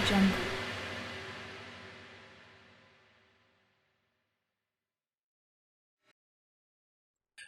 Jungle.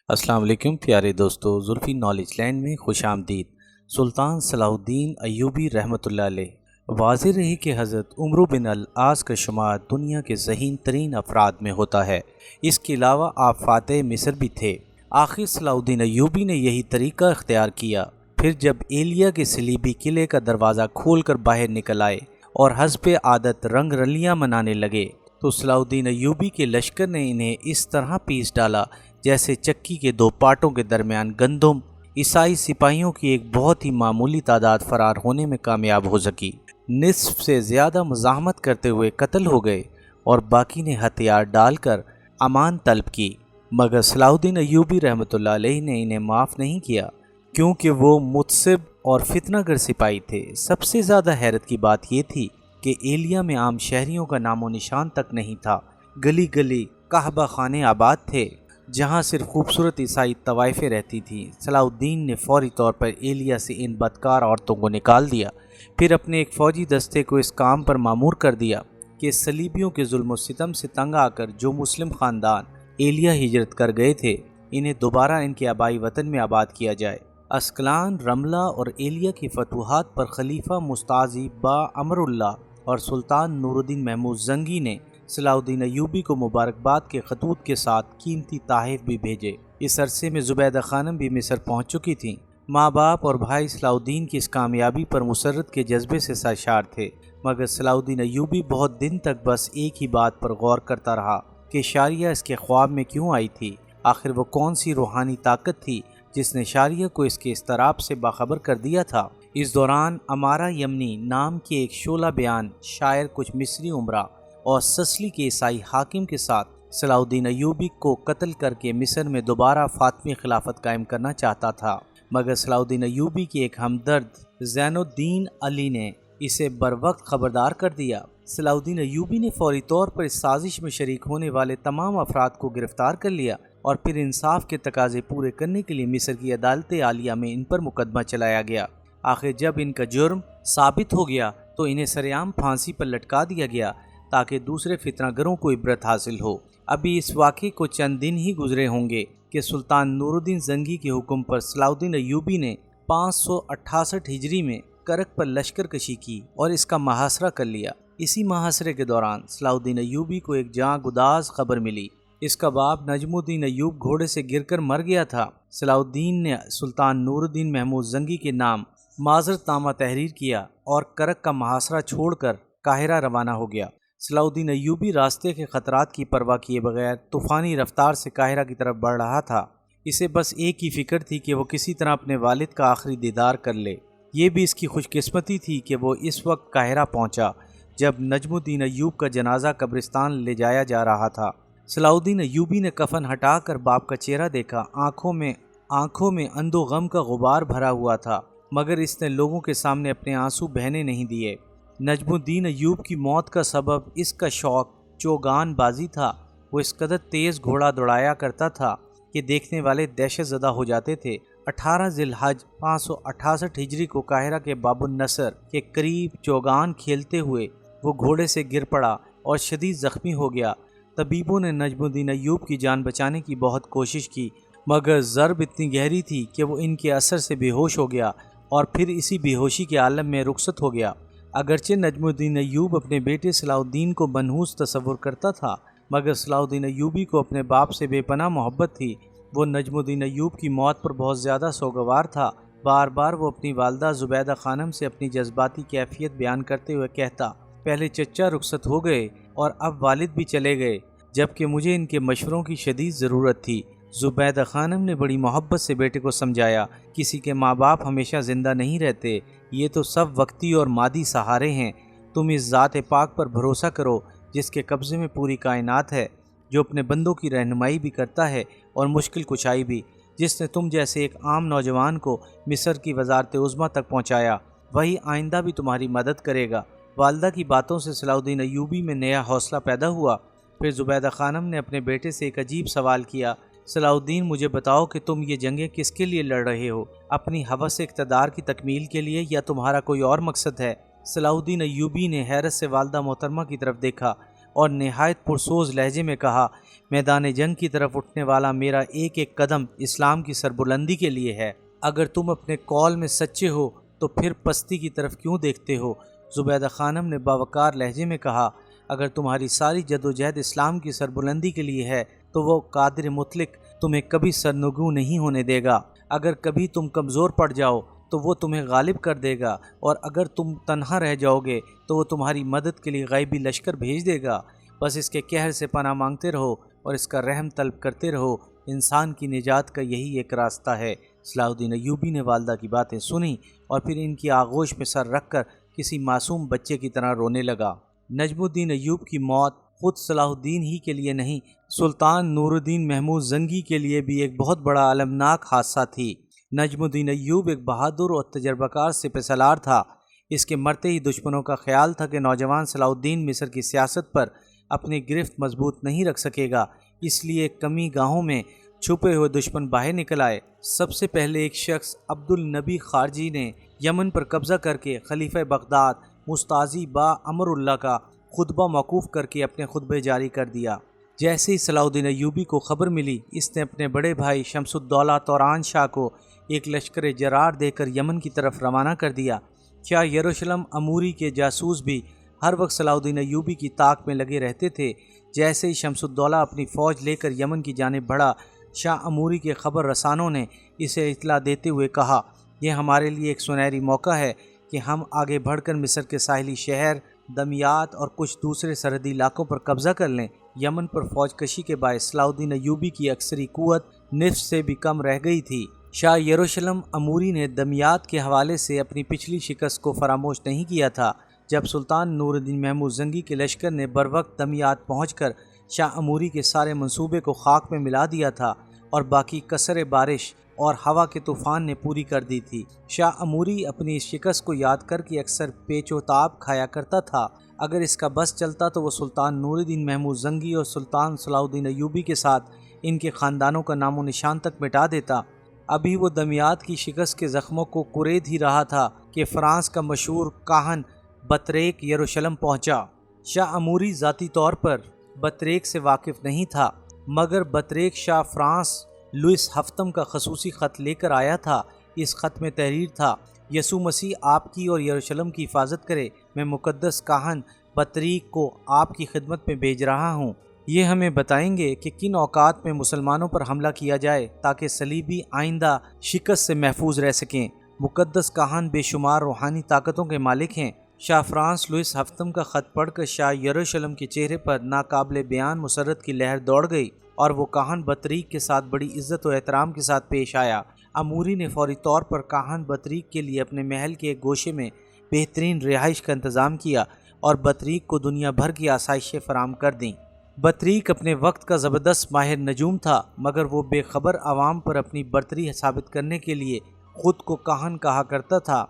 السلام علیکم پیارے دوستو، زلفی نالج لینڈ میں خوش آمدید۔ سلطان صلاح الدین ایوبی رحمۃ اللہ علیہ واضح رہی کہ حضرت عمرو بن العاص کا شمار دنیا کے ذہین ترین افراد میں ہوتا ہے۔ اس کے علاوہ آپ فاتح مصر بھی تھے۔ آخر صلاح الدین ایوبی نے یہی طریقہ اختیار کیا۔ پھر جب ایلیا کے صلیبی قلعے کا دروازہ کھول کر باہر نکل آئے اور حسب عادت رنگ رلیاں منانے لگے تو صلاح الدین ایوبی کے لشکر نے انہیں اس طرح پیس ڈالا جیسے چکی کے دو پاٹوں کے درمیان گندم۔ عیسائی سپاہیوں کی ایک بہت ہی معمولی تعداد فرار ہونے میں کامیاب ہو سکی، نصف سے زیادہ مزاحمت کرتے ہوئے قتل ہو گئے اور باقی نے ہتھیار ڈال کر امان طلب کی، مگر صلاح الدین ایوبی رحمۃ اللہ علیہ نے انہیں معاف نہیں کیا کیونکہ وہ متعصب اور فتنہ گر سپاہی تھے۔ سب سے زیادہ حیرت کی بات یہ تھی کہ ایلیا میں عام شہریوں کا نام و نشان تک نہیں تھا۔ گلی گلی کعبہ خانے آباد تھے جہاں صرف خوبصورت عیسائی طوائفیں رہتی تھیں۔ صلاح الدین نے فوری طور پر ایلیا سے ان بدکار عورتوں کو نکال دیا، پھر اپنے ایک فوجی دستے کو اس کام پر مامور کر دیا کہ صلیبیوں کے ظلم و ستم سے تنگ آ کر جو مسلم خاندان ایلیا ہجرت کر گئے تھے انہیں دوبارہ ان کے آبائی وطن میں آباد کیا جائے۔ اسکلان، رملہ اور ایلیا کی فتوحات پر خلیفہ مستعصی با امر اللہ اور سلطان نور الدین محمود زنگی نے صلاح الدین ایوبی کو مبارکباد کے خطوط کے ساتھ قیمتی تحائف بھی بھیجے۔ اس عرصے میں زبیدہ خانم بھی مصر پہنچ چکی تھیں۔ ماں باپ اور بھائی صلاح الدین کی اس کامیابی پر مسرت کے جذبے سے سرشار تھے، مگر صلاح الدین ایوبی بہت دن تک بس ایک ہی بات پر غور کرتا رہا کہ شاریہ اس کے خواب میں کیوں آئی تھی۔ آخر وہ کون سی روحانی طاقت تھی جس نے شاریہ کو اس کے اضطراب سے باخبر کر دیا تھا۔ اس دوران امارہ یمنی نام کے ایک شعلہ بیان شاعر کچھ مصری عمرہ اور سسلی کے عیسائی حاکم کے ساتھ صلاح الدین ایوبی کو قتل کر کے مصر میں دوبارہ فاطمی خلافت قائم کرنا چاہتا تھا، مگر صلاح الدین ایوبی کے ایک ہمدرد زین الدین علی نے اسے بروقت خبردار کر دیا۔ صلاح الدین ایوبی نے فوری طور پر اس سازش میں شریک ہونے والے تمام افراد کو گرفتار کر لیا اور پھر انصاف کے تقاضے پورے کرنے کے لیے مصر کی عدالت عالیہ میں ان پر مقدمہ چلایا گیا۔ آخر جب ان کا جرم ثابت ہو گیا تو انہیں سرعام پھانسی پر لٹکا دیا گیا تاکہ دوسرے فتنہ گروں کو عبرت حاصل ہو۔ ابھی اس واقعے کو چند دن ہی گزرے ہوں گے کہ سلطان نور الدین زنگی کے حکم پر صلاح الدین ایوبی نے 568 ہجری میں کرک پر لشکر کشی کی اور اس کا محاصرہ کر لیا۔ اسی محاصرے کے دوران صلاح الدین ایوبی کو ایک جاں گداز خبر ملی۔ اس کا باپ نجم الدین ایوب گھوڑے سے گر کر مر گیا تھا۔ صلاح الدین نے سلطان نور الدین محمود زنگی کے نام معذرت نامہ تحریر کیا اور کرک کا محاصرہ چھوڑ کر قاہرہ روانہ ہو گیا۔ صلاح الدین ایوبی راستے کے خطرات کی پرواہ کیے بغیر طوفانی رفتار سے قاہرہ کی طرف بڑھ رہا تھا۔ اسے بس ایک ہی فکر تھی کہ وہ کسی طرح اپنے والد کا آخری دیدار کر لے۔ یہ بھی اس کی خوش قسمتی تھی کہ وہ اس وقت قاہرہ پہنچا جب نجم الدین ایوب کا جنازہ قبرستان لے جایا جا رہا تھا۔ صلاح الدین ایوبی نے کفن ہٹا کر باپ کا چہرہ دیکھا۔ آنکھوں میں اندو غم کا غبار بھرا ہوا تھا، مگر اس نے لوگوں کے سامنے اپنے آنسو بہنے نہیں دیے۔ نجم الدین ایوب کی موت کا سبب اس کا شوق چوگان بازی تھا۔ وہ اس قدر تیز گھوڑا دوڑایا کرتا تھا کہ دیکھنے والے دہشت زدہ ہو جاتے تھے۔ 18 ذی الحج 568 ہجری کو قاہرہ کے باب النصر کے قریب چوگان کھیلتے ہوئے وہ گھوڑے سے گر پڑا اور شدید زخمی ہو گیا۔ طبیبوں نے نجم الدین ایوب کی جان بچانے کی بہت کوشش کی، مگر ضرب اتنی گہری تھی کہ وہ ان کے اثر سے بے ہوش ہو گیا اور پھر اسی بے ہوشی کے عالم میں رخصت ہو گیا۔ اگرچہ نجم الدین ایوب اپنے بیٹے صلاح الدین کو منحوس تصور کرتا تھا، مگر صلاح الدین ایوبی کو اپنے باپ سے بے پناہ محبت تھی۔ وہ نجم الدین ایوب کی موت پر بہت زیادہ سوگوار تھا۔ بار بار وہ اپنی والدہ زبیدہ خانم سے اپنی جذباتی کیفیت بیان کرتے ہوئے کہتا، پہلے چچا رخصت ہو گئے اور اب والد بھی چلے گئے، جبکہ مجھے ان کے مشوروں کی شدید ضرورت تھی۔ زبیدہ خانم نے بڑی محبت سے بیٹے کو سمجھایا، کسی کے ماں باپ ہمیشہ زندہ نہیں رہتے، یہ تو سب وقتی اور مادی سہارے ہیں۔ تم اس ذات پاک پر بھروسہ کرو جس کے قبضے میں پوری کائنات ہے، جو اپنے بندوں کی رہنمائی بھی کرتا ہے اور مشکل کشائی بھی، جس نے تم جیسے ایک عام نوجوان کو مصر کی وزارت عظمیٰ تک پہنچایا، وہی آئندہ بھی تمہاری مدد کرے گا۔ والدہ کی باتوں سے صلاح الدین ایوبی میں نیا حوصلہ پیدا ہوا۔ پھر زبیدہ خانم نے اپنے بیٹے سے ایک عجیب سوال کیا، صلاح الدین مجھے بتاؤ کہ تم یہ جنگیں کس کے لیے لڑ رہے ہو، اپنی ہوس اقتدار کی تکمیل کے لیے یا تمہارا کوئی اور مقصد ہے؟ صلاح الدین ایوبی نے حیرت سے والدہ محترمہ کی طرف دیکھا اور نہایت پرسوز لہجے میں کہا، میدان جنگ کی طرف اٹھنے والا میرا ایک ایک قدم اسلام کی سربلندی کے لیے ہے۔ اگر تم اپنے قول میں سچے ہو تو پھر پستی کی طرف کیوں دیکھتے ہو؟ زبیدہ خانم نے باوقار لہجے میں کہا، اگر تمہاری ساری جدوجہد اسلام کی سربلندی کے لیے ہے تو وہ قادر مطلق تمہیں کبھی سرنگوں نہیں ہونے دے گا۔ اگر کبھی تم کمزور پڑ جاؤ تو وہ تمہیں غالب کر دے گا، اور اگر تم تنہا رہ جاؤ گے تو وہ تمہاری مدد کے لیے غیبی لشکر بھیج دے گا۔ بس اس کے قہر سے پناہ مانگتے رہو اور اس کا رحم طلب کرتے رہو، انسان کی نجات کا یہی ایک راستہ ہے۔ صلاح الدین ایوبی نے والدہ کی باتیں سنی اور پھر ان کی آغوش میں سر رکھ کر کسی معصوم بچے کی طرح رونے لگا۔ نجم الدین ایوب کی موت خود صلاح الدین ہی کے لیے نہیں، سلطان نور الدین محمود زنگی کے لیے بھی ایک بہت بڑا المناک حادثہ تھی۔ نجم الدین ایوب ایک بہادر اور تجربہ کار سپہ سالار تھا۔ اس کے مرتے ہی دشمنوں کا خیال تھا کہ نوجوان صلاح الدین مصر کی سیاست پر اپنی گرفت مضبوط نہیں رکھ سکے گا، اس لیے کمی گاہوں میں چھپے ہوئے دشمن باہر نکل آئے۔ سب سے پہلے ایک شخص عبد النبی خارجی نے یمن پر قبضہ کر کے خلیفہ بغداد مستعصی با امر اللہ کا خطبہ موقوف کر کے اپنے خطبے جاری کر دیا۔ جیسے ہی صلاح الدین ایوبی کو خبر ملی، اس نے اپنے بڑے بھائی شمس الدولہ توران شاہ کو ایک لشکر جرار دے کر یمن کی طرف روانہ کر دیا۔ شاہ یروشلم اموری کے جاسوس بھی ہر وقت صلاح الدین ایوبی کی طاق میں لگے رہتے تھے۔ جیسے ہی شمس الدولہ اپنی فوج لے کر یمن کی جانب بڑھا، شاہ اموری کے خبر رسانوں نے اسے اطلاع دیتے ہوئے کہا، یہ ہمارے لیے ایک سنہری موقع ہے کہ ہم آگے بڑھ کر مصر کے ساحلی شہر دمیات اور کچھ دوسرے سرحدی علاقوں پر قبضہ کر لیں۔ یمن پر فوج کشی کے باعث صلاح الدین ایوبی کی اکثری قوت نصف سے بھی کم رہ گئی تھی۔ شاہ یروشلم اموری نے دمیات کے حوالے سے اپنی پچھلی شکست کو فراموش نہیں کیا تھا۔ جب سلطان نور الدین محمود زنگی کے لشکر نے بروقت دمیات پہنچ کر شاہ اموری کے سارے منصوبے کو خاک میں ملا دیا تھا اور باقی کثر بارش اور ہوا کے طوفان نے پوری کر دی تھی۔ شاہ اموری اپنی اس شکست کو یاد کر کے اکثر پیچ و تاب کھایا کرتا تھا۔ اگر اس کا بس چلتا تو وہ سلطان نور الدین محمود زنگی اور سلطان صلاح الدین ایوبی کے ساتھ ان کے خاندانوں کا نام و نشان تک مٹا دیتا۔ ابھی وہ دمیات کی شکست کے زخموں کو کورید ہی رہا تھا کہ فرانس کا مشہور کاہن بطریق یروشلم پہنچا۔ شاہ اموری ذاتی طور پر بطریق سے واقف نہیں تھا، مگر بطریق شاہ فرانس لوئس ہفتم کا خصوصی خط لے کر آیا تھا۔ اس خط میں تحریر تھا، یسوع مسیح آپ کی اور یروشلم کی حفاظت کرے، میں مقدس کاہن بطریق کو آپ کی خدمت میں بھیج رہا ہوں۔ یہ ہمیں بتائیں گے کہ کن اوقات میں مسلمانوں پر حملہ کیا جائے تاکہ صلیبی آئندہ شکست سے محفوظ رہ سکیں۔ مقدس کاہن بے شمار روحانی طاقتوں کے مالک ہیں۔ شاہ فرانس لوئس ہفتم کا خط پڑھ کر شاہ یروشلم کے چہرے پر ناقابل بیان مسرت کی لہر دوڑ گئی اور وہ کاہن بطریق کے ساتھ بڑی عزت و احترام کے ساتھ پیش آیا۔ اموری نے فوری طور پر کاہن بطریق کے لیے اپنے محل کے ایک گوشے میں بہترین رہائش کا انتظام کیا اور بطریق کو دنیا بھر کی آسائشیں فراہم کر دیں۔ بطریق اپنے وقت کا زبردست ماہر نجوم تھا، مگر وہ بے خبر عوام پر اپنی برتری ثابت کرنے کے لیے خود کو کاہن کہا کرتا تھا۔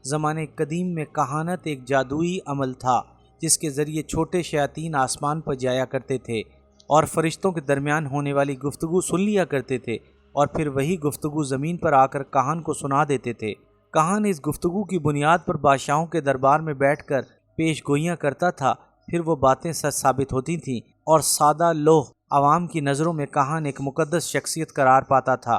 زمانے قدیم میں کہانت ایک جادوئی عمل تھا جس کے ذریعے چھوٹے شیاطین آسمان پر جایا کرتے تھے اور فرشتوں کے درمیان ہونے والی گفتگو سن لیا کرتے تھے اور پھر وہی گفتگو زمین پر آ کر کاہن کو سنا دیتے تھے۔ کاہن اس گفتگو کی بنیاد پر بادشاہوں کے دربار میں بیٹھ کر پیش گوئیاں کرتا تھا، پھر وہ باتیں سچ ثابت ہوتی تھیں اور سادہ لوح عوام کی نظروں میں کاہن ایک مقدس شخصیت قرار پاتا تھا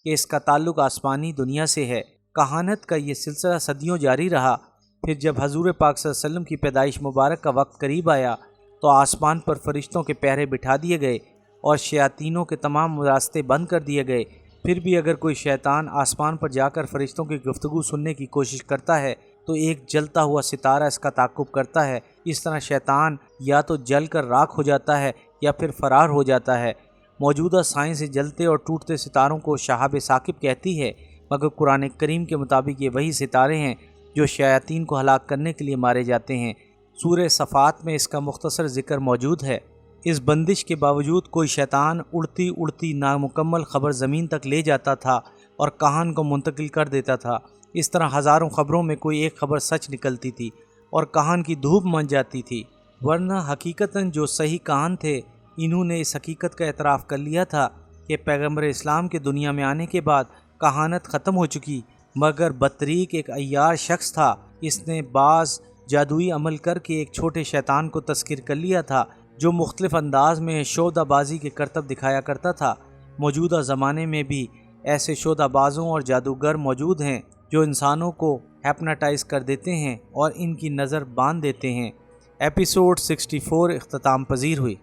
کہ اس کا تعلق آسمانی دنیا سے ہے۔ کہانت کا یہ سلسلہ صدیوں جاری رہا۔ پھر جب حضور پاک صلی اللہ علیہ وسلم کی پیدائش مبارک کا وقت قریب آیا تو آسمان پر فرشتوں کے پہرے بٹھا دیے گئے اور شیاطینوں کے تمام راستے بند کر دیے گئے۔ پھر بھی اگر کوئی شیطان آسمان پر جا کر فرشتوں کی گفتگو سننے کی کوشش کرتا ہے تو ایک جلتا ہوا ستارہ اس کا تعاقب کرتا ہے۔ اس طرح شیطان یا تو جل کر راکھ ہو جاتا ہے یا پھر فرار ہو جاتا ہے۔ موجودہ سائنس جلتے اور ٹوٹتے ستاروں کو شہاب ثاقب کہتی ہے، مگر قرآن کریم کے مطابق یہ وہی ستارے ہیں جو شیاطین کو ہلاک کرنے کے لیے مارے جاتے ہیں۔ سورہ صفات میں اس کا مختصر ذکر موجود ہے۔ اس بندش کے باوجود کوئی شیطان اڑتی اڑتی نامکمل خبر زمین تک لے جاتا تھا اور کاہن کو منتقل کر دیتا تھا۔ اس طرح ہزاروں خبروں میں کوئی ایک خبر سچ نکلتی تھی اور کاہن کی دھوپ من جاتی تھی، ورنہ حقیقتاً جو صحیح کاہن تھے انہوں نے اس حقیقت کا اعتراف کر لیا تھا کہ پیغمبر اسلام کے دنیا میں آنے کے بعد کہانت ختم ہو چکی، مگر بطریق ایک عیار شخص تھا۔ اس نے بعض جادوئی عمل کر کے ایک چھوٹے شیطان کو تسخیر کر لیا تھا جو مختلف انداز میں شعبدہ بازی کے کرتب دکھایا کرتا تھا۔ موجودہ زمانے میں بھی ایسے شعبدہ بازوں اور جادوگر موجود ہیں جو انسانوں کو ہیپناٹائز کر دیتے ہیں اور ان کی نظر باندھ دیتے ہیں۔ ایپیسوڈ 64 اختتام پذیر ہوئی۔